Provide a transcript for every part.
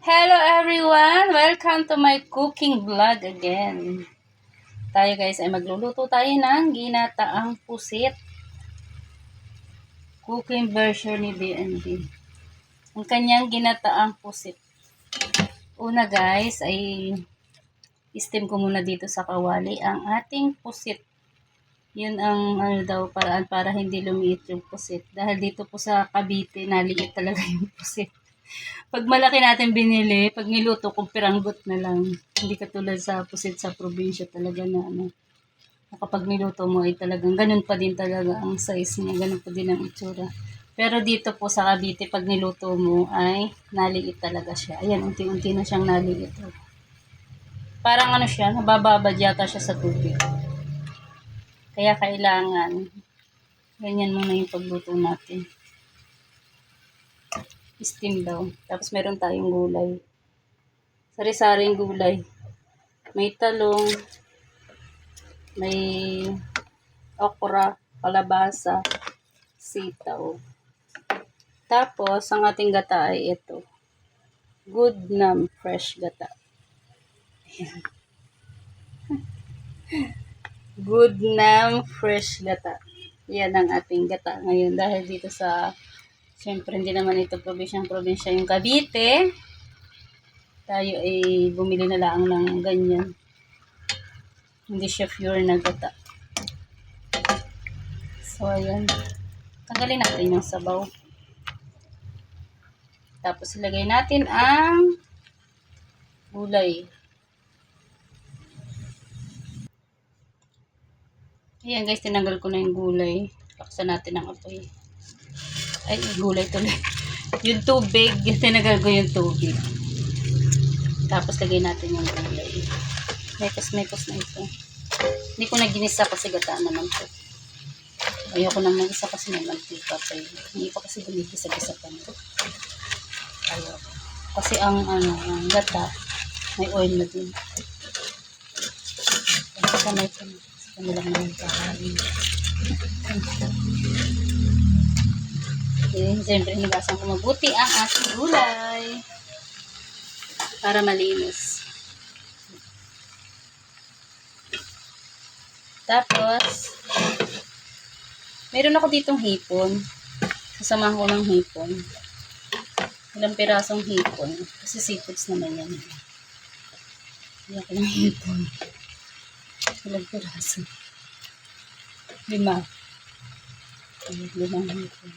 Hello everyone! Welcome to my cooking vlog again. Tayo guys ay magluluto tayo ng ginataang pusit. Cooking version ni B&B. Ang kanyang ginataang pusit. Una guys ay steam ko muna dito sa kawali ang ating pusit. Yun ang paraan para hindi lumiit yung pusit. Dahil dito po sa Cavite, naliit talaga yung pusit. Pag malaki natin binili, pag niluto, kung piranggot na lang. Hindi katulad sa pusit sa probinsya talaga na kapag niluto mo ay talagang ganun pa din talaga ang size niya, ganun pa din ang itsura. Pero dito po sa Cavite, pag niluto mo ay naliit talaga siya. Ayan, unti-unti na siyang naliit. Parang siya, nabababad yata siya sa tubig. Kaya kailangan, ganyan muna yung pagluto natin. Steam daw. Tapos meron tayong gulay. Sari-saring gulay. May talong, may okra, kalabasa, sitaw. Tapos, ang ating gata ay ito. Good Nam fresh gata. Good Nam fresh gata. Yan ang ating gata ngayon. Dahil dito sa, siyempre hindi naman ito probinsya yung Cavite. Tayo ay bumili na lang ng ganyan. Hindi siya pure na gata. So, ayan. Tanggalin natin yung sabaw. Tapos, ilagay natin ang gulay. Ayan guys, tinanggal ko na yung gulay. Paksan natin ang apoy. Ay, gulay tuloy. Yung tubig, tinanggal ko yung tubig. Tapos, lagay natin yung gulay. Mekos na ito. Hindi ko na ginisa kasi gataan naman ito. Ayoko nang mag-isa kasi may mantika pa. Hindi pa kasi ginigisa-gisa pa nito. Ayoko. Kasi ang gata, may oil na din. Sanay ko na. Ano lang naman kahain. Siyempre, higasan ko mabuti ang ating gulay para malinis. Tapos, meron ako ditong hipon. Sasamahan ko ng hipon. Ilang pirasong hipon. Kasi seafoods naman yan. Iyan ko ng hipon. Ilang piraso. 5. Limang hipon.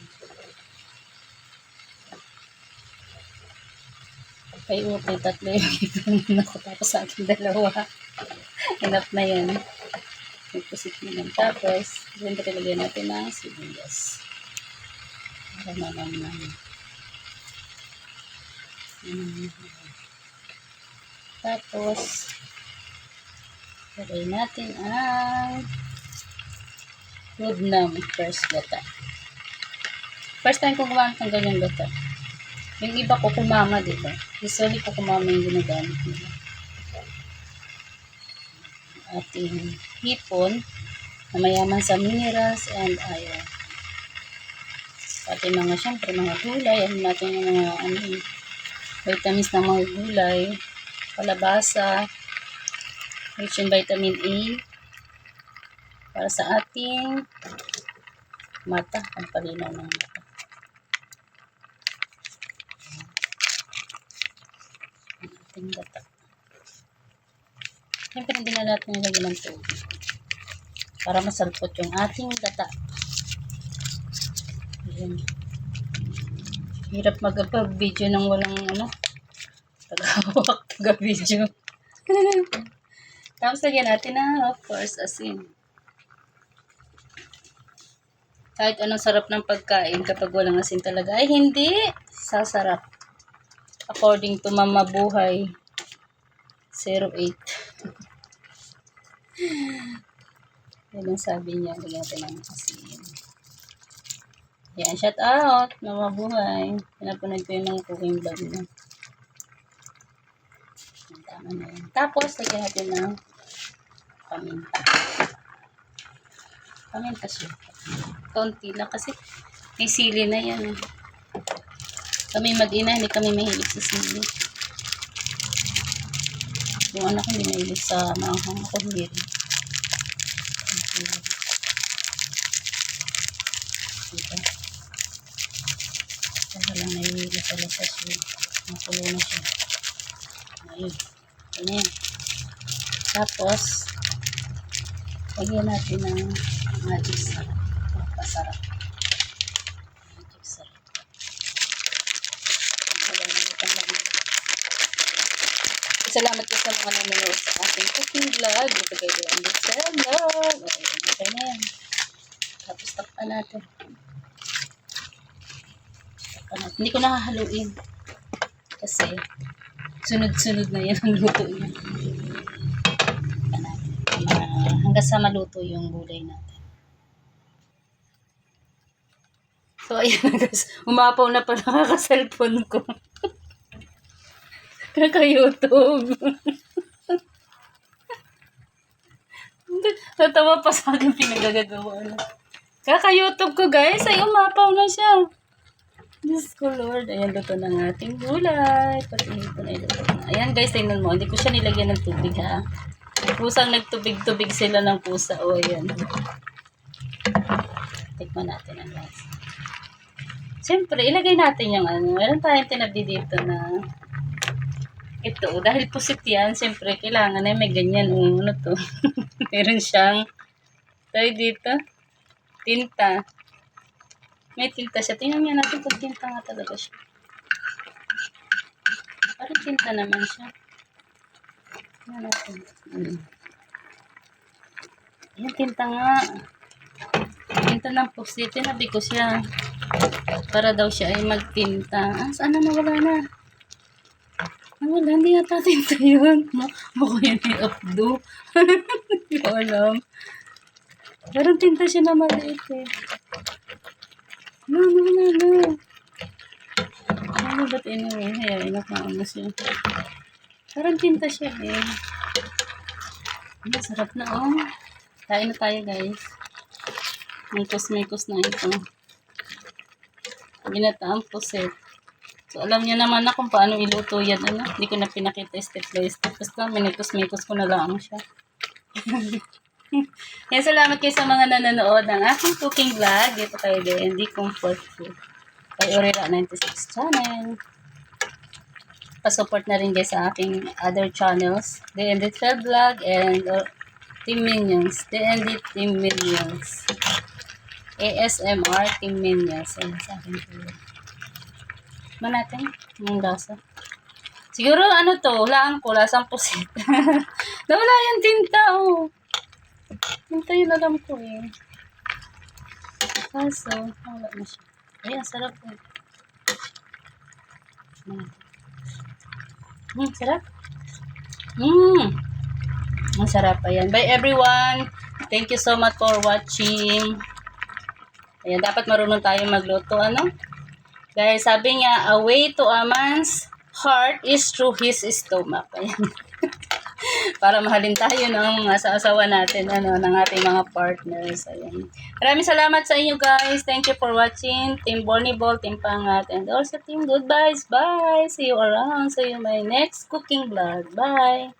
Okay, 3 yung hipon ako. Tapos sa akin 2. Enough na yan. May pusit naman. Tapos, siyempre lagyan natin ng sibuyas. Para naman Tapos, lagay natin ang Good Nam fresh gata. First time ko gumamit ng ganyang gata. Yung iba ko kumama, diba? Usually ko kumama yung ginagamit nila. Ating hipon na mayaman sa minerals and iron. Pati mga syempre mga gulay, natin yung mga vitamins ng mga gulay, kalabasa, rich in vitamin A para sa ating mata, ang palinaw ng mata. Ating gata. Siyempre hindi na natin nilagyan ng tubig para masalpot yung ating gata. Ayan. Hirap mag-video nang walang tagahawak, taga-video. Tapos lagyan natin of course, asin. Kahit anong sarap ng pagkain, kapag walang asin talaga, ay hindi sasarap. According to Mama Buhay 08. Yan ang sabi niya, lagyan natin ng asin. Yan, shout out, Mama Buhay. Pinapunod ko yun ng cooking vlog niya. Tama na yan. Tapos, lagyan natin ng paminta. Paminta siya. Kaunti lang kasi may sili na yan. Kami mag-ina, hindi kami mahilig sa sili. Yung anak ko hindi mahilig sa maanghang. Ako hindi rin. Diba? Kaya lang nahihila-lasa siya. Makulo na siya. Ayun. Ganyan. Tapos, lagyan natin ng magic sarap. Pasarap. Magic sarap. Salamat po sa mga nanonood sa ating cooking vlog. Ito kayo ang December. Ayun, okay na yan. Tapos takpan natin. Hindi ko nakahaluin. Kasi sunod-sunod na yan ang luto niya. Hanggang sa maluto yung gulay natin. So, ayan guys. Umapaw na pala kaka-cellphone ko. Kaka-YouTube. Tatawa pa sa akin pinagagagawa na. Kaka-YouTube ko guys. Ay, umapaw na siya. Diyos ko Lord. Ayan, luto ng ating gulay. Pati ito na iluto na. Ayan guys, tingnan mo. Hindi ko siya nilagyan ng tubig ha. Pusang nagtubig-tubig sila ng pusa. O, ayan. Tikman natin ang guys. Siyempre, ilagay natin yung ano. Meron tayong tinabi dito na ito. Dahil pusit yan, siyempre, kailangan na may ganyan. Ano to? Meron siyang tayo dito. Tinta. May tinta siya. Tingnan niya natin kung tinta nga talaga siya. Parang tinta naman siya. Tingnan natin. Ayan, tinta nga. Tinta ng pusit. Tinabi ko siya. Para daw siya ay magtinta. Ah, saan na nawala na? Nawala, hindi yata tinta yun. Mukha yan yung updo. Hindi ko alam. Parang tinta siya na maliit eh. No. Ano ba't inuwi? Ay, inakaon na siya. Parang tinta siya eh. Masarap na oh. Kain na tayo guys. May-kus na ito. Ginataang pusit. So, alam niya naman na kung paano iluto yan. Ano? Hindi ko na pinakita step by step. Basta may-kus ko na lang siya. Yan, salamat kayo sa mga nanonood ng aking cooking vlog. Dito kayo D&D Comfort Food. Kay Orera 96 channel. Pa-support na rin guys sa aking other channels. D&D 12 vlog and Team Minions. D&D Team Minions. ASMR Team Minions. Ayan sa akin po. Ba natin? Yung lasa. Siguro ano to, hulaan ko, lasang pusit. Nawala yung tinta oh. Tinta yun alam ko eh. Kaso, wala na siya. Ayan, sarap eh. Sarap. Ang sarap. Ayan. Bye everyone. Thank you so much for watching. Ayan, dapat marunong tayo magluto. Ano? Guys, sabi niya, a way to a man's heart is through his stomach. Ayan. Para mahalin tayo ng mga asawa natin, ano, ng ating mga partners. Ayan. Maraming salamat sa inyo guys. Thank you for watching. Team Borniball, Team Pangat, and also Team Goodbyes. Bye! See you around. See you in my next cooking vlog. Bye!